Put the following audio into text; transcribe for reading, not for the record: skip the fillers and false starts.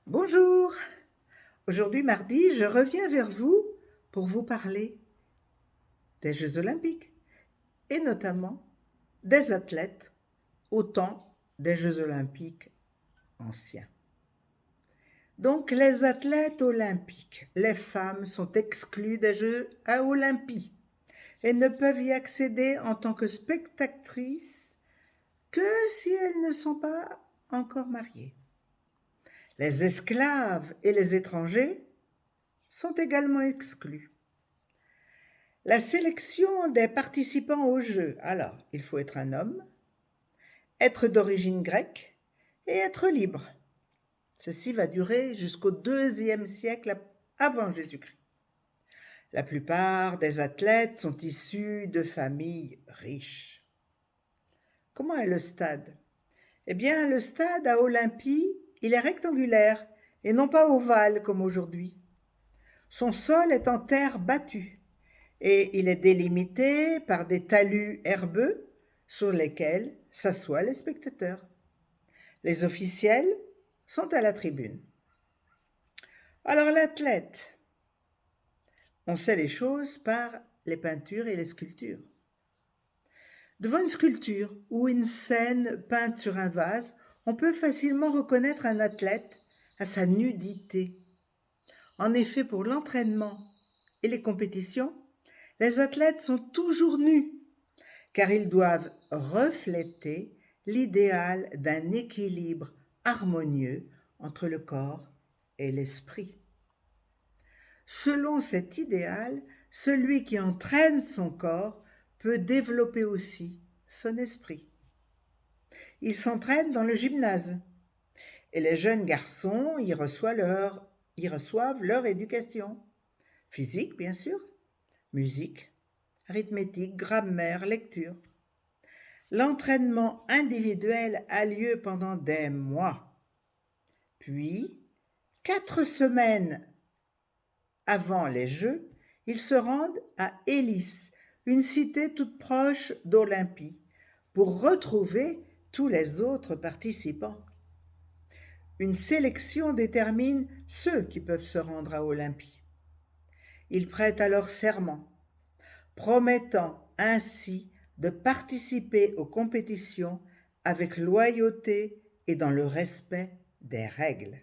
Bonjour, aujourd'hui mardi, je reviens vers vous pour vous parler des Jeux olympiques et notamment des athlètes au temps des Jeux olympiques anciens. Donc les athlètes olympiques, les femmes sont exclues des Jeux à Olympie et ne peuvent y accéder en tant que spectatrices que si elles ne sont pas encore mariées. Les esclaves et les étrangers sont également exclus. La sélection des participants aux Jeux. Alors, il faut être un homme, être d'origine grecque et être libre. Ceci va durer jusqu'au IIe siècle avant Jésus-Christ. La plupart des athlètes sont issus de familles riches. Comment est le stade? Eh bien, le stade à Olympie, il est rectangulaire et non pas ovale comme aujourd'hui. Son sol est en terre battue et il est délimité par des talus herbeux sur lesquels s'assoient les spectateurs. Les officiels sont à la tribune. Alors l'athlète, on sait les choses par les peintures et les sculptures. Devant une sculpture ou une scène peinte sur un vase, on peut facilement reconnaître un athlète à sa nudité. En effet, pour l'entraînement et les compétitions, les athlètes sont toujours nus, car ils doivent refléter l'idéal d'un équilibre harmonieux entre le corps et l'esprit. Selon cet idéal, celui qui entraîne son corps peut développer aussi son esprit. Ils s'entraînent dans le gymnase et les jeunes garçons y reçoivent leur éducation. Physique, bien sûr, musique, arithmétique, grammaire, lecture. L'entraînement individuel a lieu pendant des mois. Puis, 4 semaines avant les Jeux, ils se rendent à Élis, une cité toute proche d'Olympie, pour retrouver tous les autres participants. Une sélection détermine ceux qui peuvent se rendre à Olympie. Ils prêtent alors serment, promettant ainsi de participer aux compétitions avec loyauté et dans le respect des règles.